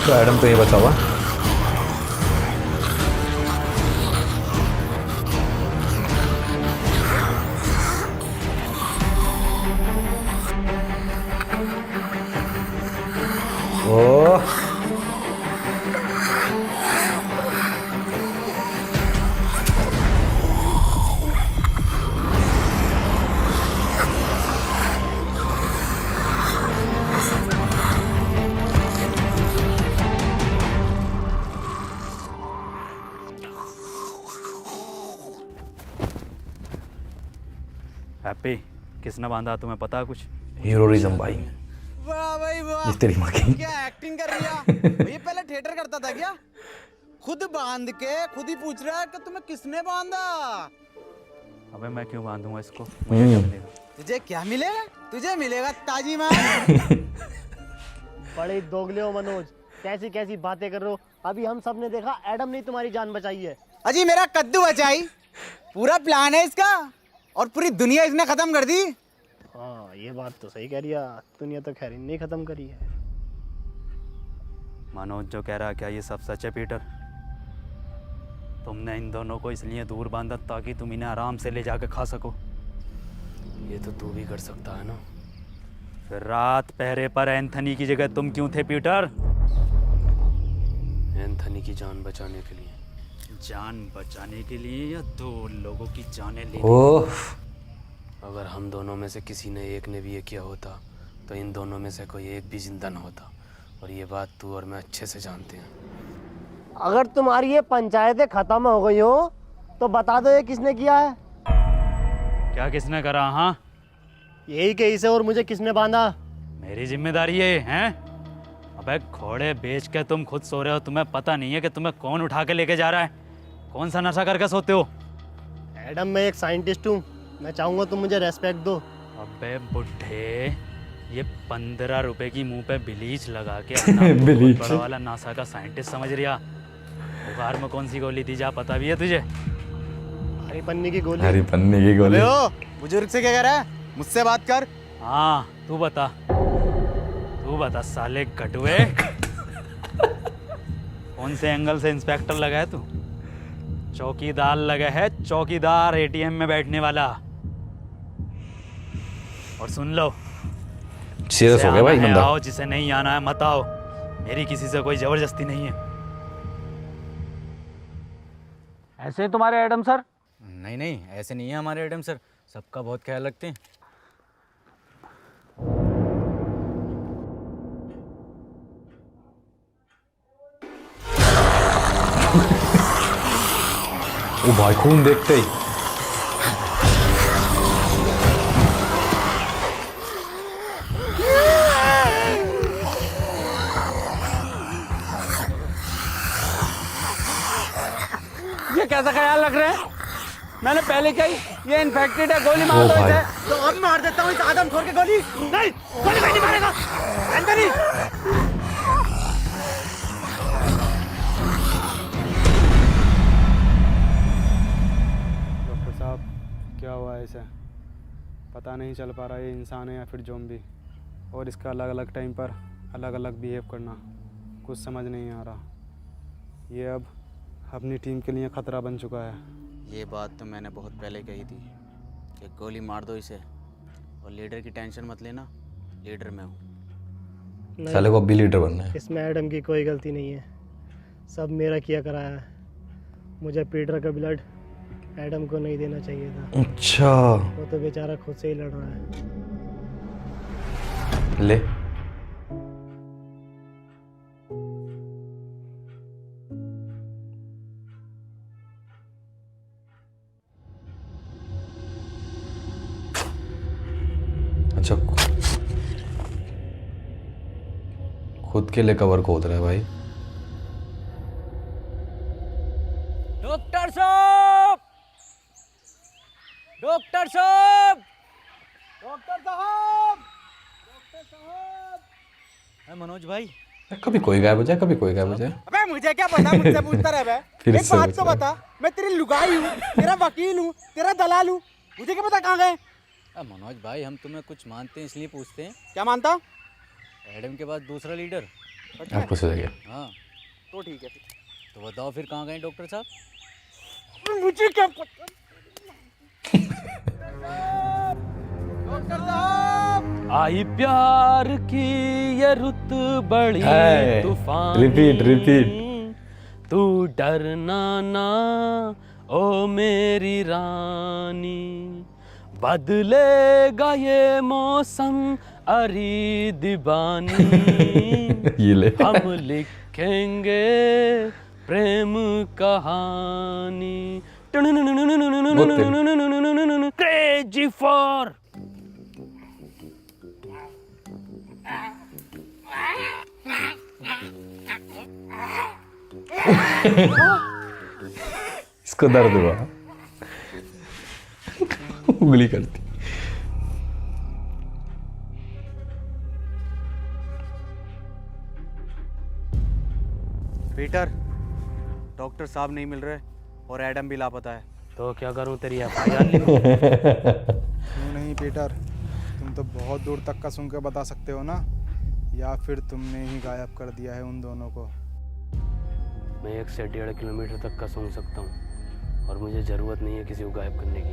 तो एडम तो ये बचा हुआ। ओह हैप्पी, किसने बांधा तुम्हें पता है कुछ? हीरोइज्म भाई। वाह भाई वाह, जिस तेरी माँ की। क्या एक्टिंग कर रही है। ये पहले थिएटर करता था क्या? खुद बांध के खुद ही पूछ रहा है कि तुम्हें किसने बांधा। अबे मैं क्यों बांधूंगा इसको? तुझे क्या मिलेगा? तुझे मिलेगा ताजी माँ। बड़े दोगले हो मनोज, कैसी कैसी बातें कर रहे हो। अभी हम सब ने देखा एडम ने तुम्हारी जान बचाई है। अजी मेरा कद्दू बचाई, पूरा प्लान है इसका, और पूरी दुनिया इसने खत्म कर दी। हाँ ये बात तो सही कह रही है, दुनिया तो खैर नहीं खत्म करी है। मनोज जो कह रहा है क्या ये सब सच है पीटर? तुमने इन दोनों को इसलिए दूर बांधा ताकि तुम इन्हें आराम से ले जाकर खा सको। ये तो तू भी कर सकता है ना। फिर रात पहरे पर एंथनी की जगह तुम क्यों थे पीटर? एंथनी की जान बचाने के लिए। जान बचाने के लिए या दो लोगों की जानें लेने? अगर हम दोनों में से किसी ने एक ने भी ये किया होता तो इन दोनों में से कोई एक भी जिंदा न होता, और ये बात तू और मैं अच्छे से जानते हैं। अगर तुम्हारी ये पंचायतें खत्म हो गई हो तो बता दो ये किसने किया है। क्या किसने करा? हाँ यही केस है, और मुझे किसने बांधा? मेरी जिम्मेदारी है, हैं? अबे घोड़े बेच के तुम खुद सो रहे हो, तुम्हें पता नहीं है कि तुम्हें कौन उठा के लेके जा रहा है? कौन सा नशा करके सोते हो? एडम, मैं एक साइंटिस्ट हूँ, मैं चाहूँगा तुम मुझे रेस्पेक्ट दो। अबे बुढ़े, ये 15 रुपए की मुंह पे ब्लीच लगा के अपना बहुत बड़ा वाला नासा का साइंटिस्ट समझ रिया। बुखार में कौन सी गोली थी जा पता भी है तुझे? हरी पन्नी की गोली। हरी पन्नी की गोली। बुजुर्ग से क्या कह रहा है? मुझसे बात कर। हाँ तू बता साले गटुए। कौन से एंगल से इंस्पेक्टर लगा है तू? चौकीदार लगा है, चौकीदार, एटीएम में बैठने वाला। और सुन लो, सीरियस हो गया भाई बंदा। आओ, जिसे नहीं आना है मत आओ, मेरी किसी से कोई जबरदस्ती नहीं है। ऐसे तुम्हारे एडम सर? नहीं नहीं, ऐसे नहीं है हमारे एडम सर, सबका बहुत ख्याल रखते हैं। ओ भाई खून देखते ही ये कैसा ख्याल रख रहे हैं? मैंने पहले कही ये इन्फेक्टेड है, गोली मार दो इसे। तो अब मार देता हूँ इस आदमखोर के गोली। नहीं, गोली नहीं मारेगा एंथनी। डॉक्टर साहब, क्या हुआ है इसे? पता नहीं चल पा रहा ये इंसान है या फिर ज़ॉम्बी, और इसका अलग अलग टाइम पर अलग अलग बिहेव करना कुछ समझ नहीं आ रहा। ये अब अपनी टीम के लिए ख़तरा बन चुका है। ये बात तो मैंने बहुत पहले कही थी कि गोली मार दो इसे, और लीडर की टेंशन मत लेना, लीडर मैं हूँ। साले को अब भी लीडर बनना है। इसमें एडम की कोई गलती नहीं है, सब मेरा किया कराया है। मुझे पीटर का ब्लड एडम को नहीं देना चाहिए था। अच्छा, वो तो बेचारा खुद से ही लड़ रहा है। ले अच्छा, खुद के लिए कवर खोद रहा है भाई। डॉक्टर साहब, डॉक्टर साहब, डॉक्टर साहब, डॉक्टर साहब। मनोज भाई, कभी कोई गायब हो जाए, कभी कोई गायब हो जाए। अबे मुझे क्या पता, मुझसे पूछता रह बे। फिर एक से बात पूछ तो रहा है। बता, मैं तेरी लुगाई हूँ, तेरा वकील हूँ, तेरा दलाल हूँ, मुझे क्या पता कहाँ गए? मनोज भाई, हम तुम्हें कुछ मानते हैं इसलिए पूछते हैं। क्या मानता? एडम के बाद दूसरा लीडर आपको सही गया। हाँ तो ठीक है। तो बताओ फिर कहाँ गए डॉक्टर साहब? मुझे क्या पता। डॉक्टर साहब, आई प्यार की ये रुत बड़ी है। तूफान, रिपीट तू डरना ना ओ मेरी रानी, बदलेगा ये मौसम अरी दीवानी। ये ले। हम लिखेंगे प्रेम कहानी, क्रेजी फॉर। इसको दर्द हुआ, उंगली करती। पीटर, डॉक्टर साहब नहीं मिल रहे और एडम भी लापता है। तो क्या करूं, तेरी एफआईआर लिखूं? क्यों नहीं पीटर, तुम तो बहुत दूर तक का सुन के बता सकते हो ना, या फिर तुमने ही गायब कर दिया है उन दोनों को? मैं 1 से 1.5 किलोमीटर तक का सूंघ सकता हूँ, और मुझे ज़रूरत नहीं है किसी को गायब करने की।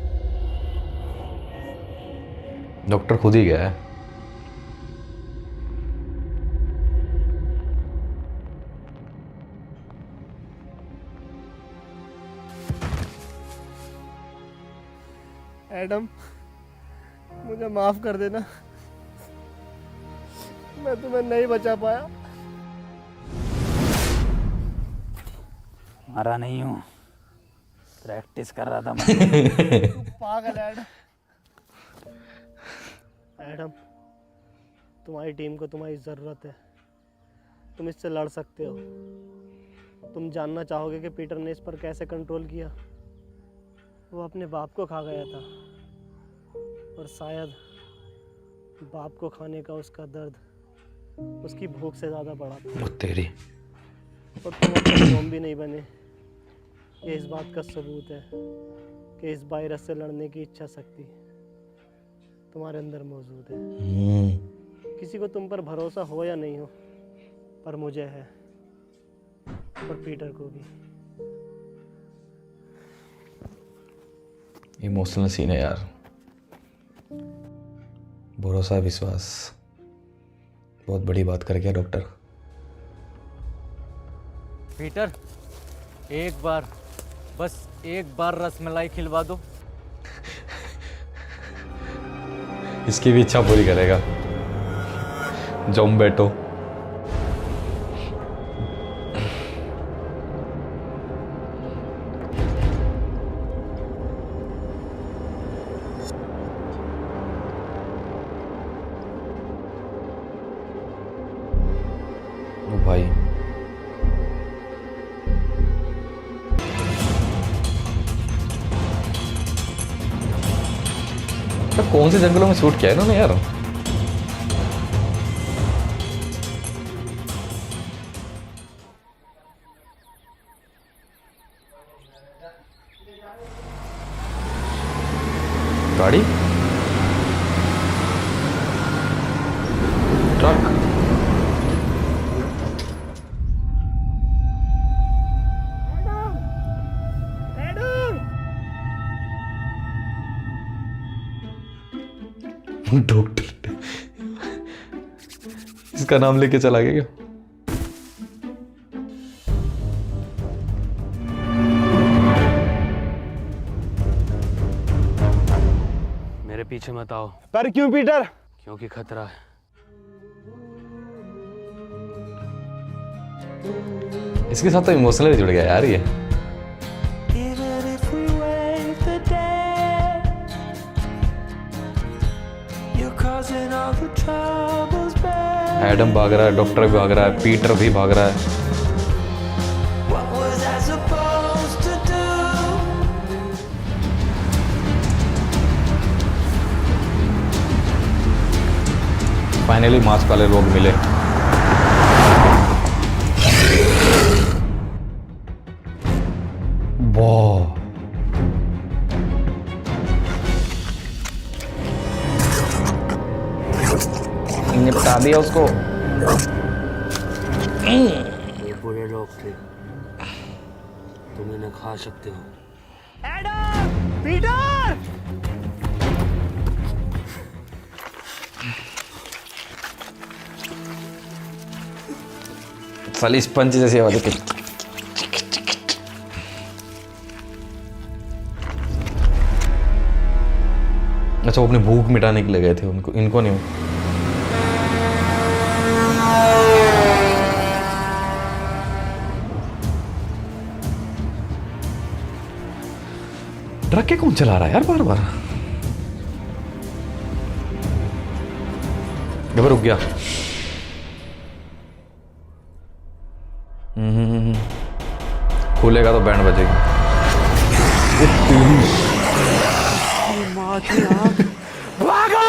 डॉक्टर खुद ही गया है। एडम, मुझे माफ कर देना, मैं तुम्हें नहीं बचा पाया। मरा नहीं हूँ, प्रैक्टिस कर रहा था मैं। तू पागल है एडम। एडम, तुम्हारी टीम को तुम्हारी ज़रूरत है। तुम इससे लड़ सकते हो। तुम जानना चाहोगे कि पीटर ने इस पर कैसे कंट्रोल किया। वो अपने बाप को खा गया था और शायद बाप को खाने का उसका दर्द उसकी भूख से ज़्यादा बड़ा था। तेरी और तुम अपने ज़ॉम्बी नहीं बने। ये इस बात का सबूत है कि इस वायरस से लड़ने की इच्छा शक्ति तुम्हारे अंदर मौजूद है। किसी को तुम पर भरोसा हो या नहीं हो, पर मुझे है, और पीटर को भी। इमोशनल सीन है यार। भरोसा, विश्वास, बहुत बड़ी बात कर गया डॉक्टर। पीटर, एक बार, बस एक बार रसमलाई खिलवा दो। इसकी भी इच्छा पूरी करेगा ज़ॉम्बेटो। ओ भाई, तो कौन से जंगलों में शूट किया है इन्होंने यार? गाड़ी, ट्रक, डॉक्टर इसका नाम लेके चला गया क्या? मेरे पीछे मत आओ। पर क्यों पीटर? क्योंकि खतरा है। इसके साथ तो इमोशनली जुड़ गया यार ये। एडम भाग रहा है, डॉक्टर भी भाग रहा है, पीटर भी भाग रहा है। फाइनली मास्क वाले लोग मिले। वाह, निपटा दिया उसको। ये बुरे लोग थे, तुम इन्हें खा सकते हो। एडम! पीटर! साली स्पंज जैसी आवाज होती। अच्छा, वो अपनी भूख मिटाने के लिए गए थे, उनको, इनको नहीं। ट्रक के कौन चला रहा है यार बार बार? अब रुक गया। खुलेगा तो बैंड बजेगी। भागो!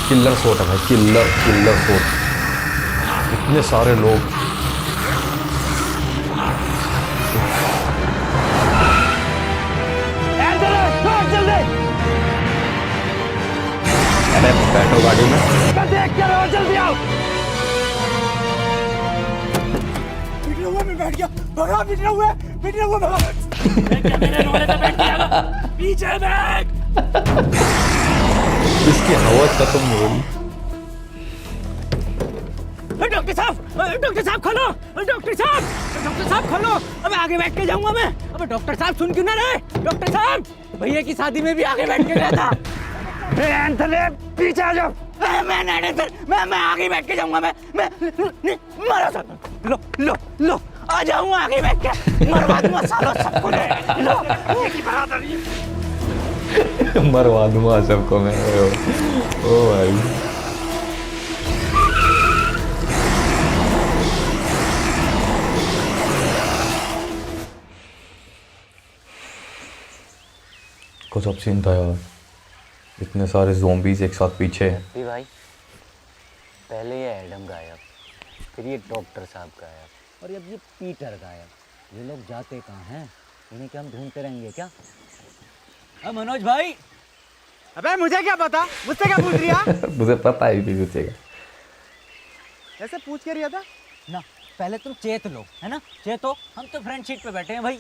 किल्लर शॉट है भाई, किल्लर शॉट। इतने सारे लोग। अरे बैठो गाड़ी में। देख क्या रहो, जल्दी आओ। पीटर हुआ, मैं बैठ गया। भगा, पीटर हुआ, भगा। मेरे रोने पे बैठ गया। पीछे बैठ। इसकी हवा खत्म हो रही। डॉक्टर साहब खोलो, डॉक्टर साहब खोलो। अब आगे बैठ के जाऊंगा मैं। अब डॉक्टर साहब सुन क्यों ना रहे? डॉक्टर साहब, भैया की शादी में भी आगे बैठ के गया था। एंथनी, पीछे आ जाओ। मैं आगे बैठ के जाऊंगा। मैं मरा सकता। लो आ जाऊंगा आगे बैठ के। मरवा दूंगा सालों सबको। लो, ये की बरादरी। मरवा दूंगा सबको मैं। ओ भाई कुछ अब सीन था यार, इतने सारे ज़ोंबीज एक साथ पीछे हैं। भी भाई पहले ये एडम गायब, फिर ये डॉक्टर साहब गायब, और अब ये पीटर गायब। ये लोग जाते कहाँ हैं? इन्हें क्या हम ढूंढते रहेंगे क्या? अब मनोज भाई, अबे मुझे क्या पता, मुझसे क्या पूछ रिया? मुझे पता है भी पूछेगा। ऐसे पूछ के रिया था ना, पहले तुम चेत लो, है ना? चेतो, हम तो फ्रंट सीट पे बैठे हैं भाई।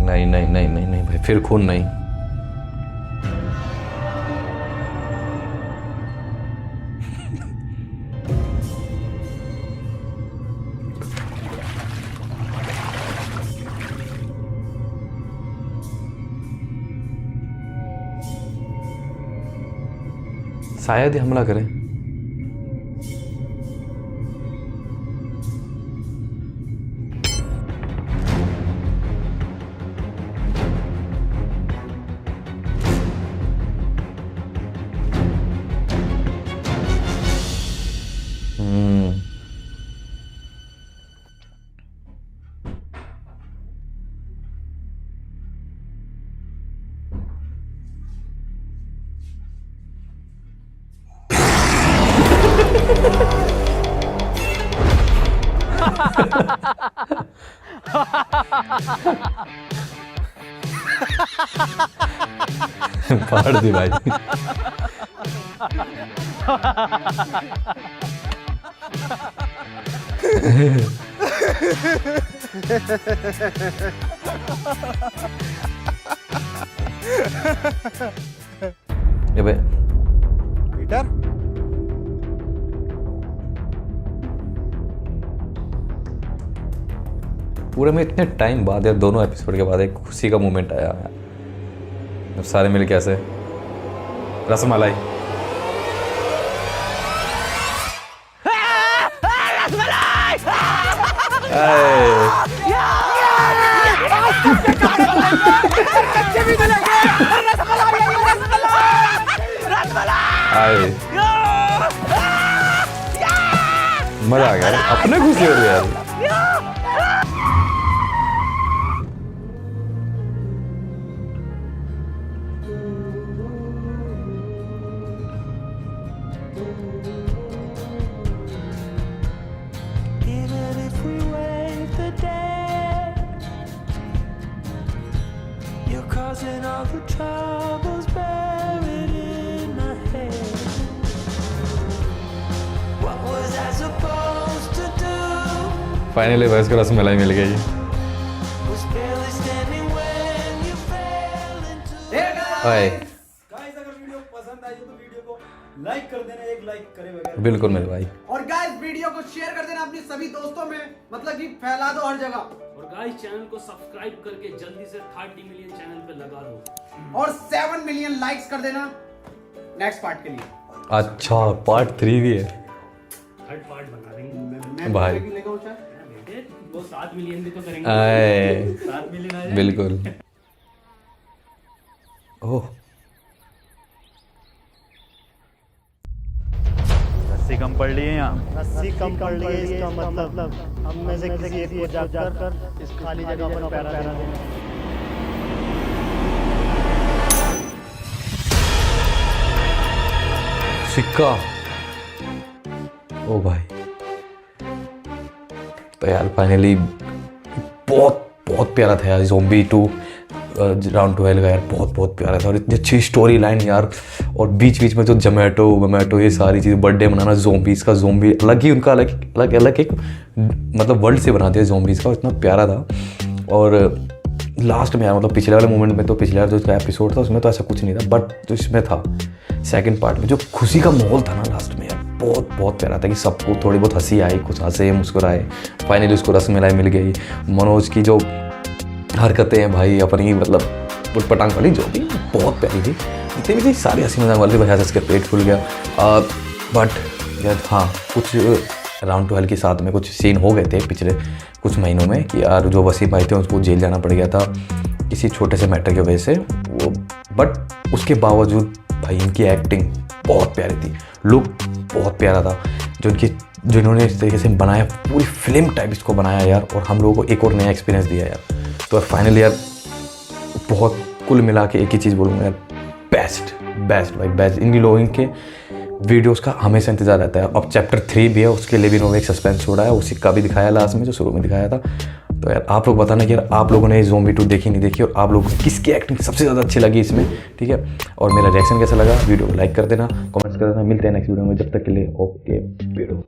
नहीं नहीं नहीं नहीं नहीं भाई, फिर खून नहीं। शायद ही हमला करें। फाड़ दी भाई। ये भाई पीटर, पूरे में इतने टाइम बाद यार, दोनों एपिसोड के बाद एक खुशी का मोमेंट आया जब सारे मिल के ऐसे रसमलाई। मजा आ गया, अपने खुशी हो रही है यार। फाइनली भैंस को रसमलाई मिल गई। गाइस अगर वीडियो पसंद आई तो वीडियो को लाइक कर देना, एक लाइक करे बगैर। बिल्कुल मेरे भाई। और गाइस वीडियो को शेयर कर देना अपने सभी दोस्तों में, मतलब कि फैला दो हर जगह। और गाइस चैनल को सब्सक्राइब करके जल्दी से 30 मिलियन चैनल पे लगा दो। और 7 मिलियन लाइक्स कर देना नेक्स्ट पार्ट के लिए। अच्छा पार्ट 3 भी है, थर्ड पार्ट बना देंगे भाई। बेटे वो 7 मिलियन भी तो करेंगे। 7 मिलियन आ जाए। बिल्कुल। ओह रस्सी कम पड़ रही है यहाँ। रस्सी कम पड़ रही है, इसका मतलब हम में से किसी एक को जाकर इस खाली जगह पर पैरा देना। सिक्का। ओ भाई, तो यार फाइनली बहुत बहुत प्यारा था यार ज़ोंबी 2 राउंड 12 का यार, बहुत बहुत प्यारा था। और इतनी अच्छी स्टोरी लाइन यार, और बीच बीच में जो जोमेटो ये सारी चीज़, बर्थडे मनाना, ज़ोंबीज़ का ज़ोंबी अलग ही उनका अलग एक मतलब वर्ल्ड से बनाते हैं ज़ोंबीज़ का, इतना प्यारा था। और लास्ट में यार मतलब पिछले वाले मोमेंट में तो, पिछले वाला जो एपिसोड था उसमें तो ऐसा कुछ नहीं था, बट जो इसमें था सेकंड पार्ट में जो खुशी का माहौल था ना लास्ट में यार, बहुत बहुत प्यारा था कि सबको थोड़ी बहुत हंसी आई, कुछ हंसे मुस्कुराए। फाइनली उसको रसमलाई मिल गई। मनोज की जो हरकतें हैं भाई अपनी, मतलब पुटपटांग वाली जो भी बहुत प्यारी थी, जितनी भी थी सारी हंसी मजाक वाली, वजह से इसका पेट फूल गया। बट यार हाँ, कुछ राउंड टू हेल के साथ में कुछ सीन हो गए थे पिछले कुछ महीनों में कि यार जो वसीम भाई थे उसको जेल जाना पड़ गया था किसी छोटे से मैटर की वजह से वो, बट उसके बावजूद भाई इनकी एक्टिंग बहुत प्यारी थी, लुक बहुत प्यारा था जो इन्होंने इस तरीके से बनाया, पूरी फिल्म टाइप इसको बनाया यार, और हम लोगों को एक और नया एक्सपीरियंस दिया यार। तो फाइनली यार बहुत कुल मिला के एक ही चीज़ बोलूँगा यार, बेस्ट भाई बेस्ट। इन लोगों के वीडियोस का हमेशा इंतजार रहता है। अब चैप्टर 3 भी है, उसके लिए भी इन्होंने एक सस्पेंस छोड़ा है, उसी का भी दिखाया लास्ट में जो शुरू में दिखाया था। तो यार आप लोग बताना कि यार आप लोगों ने ज़ोंबी 2 देखी नहीं देखी, और आप लोगों को किसकी एक्टिंग सबसे ज़्यादा अच्छी लगी इसमें, ठीक है। और मेरा रिएक्शन कैसा लगा वीडियो को लाइक कर देना, कमेंट्स कर देना। मिलते हैं नेक्स्ट वीडियो में, जब तक के लिए ओके वीडियो।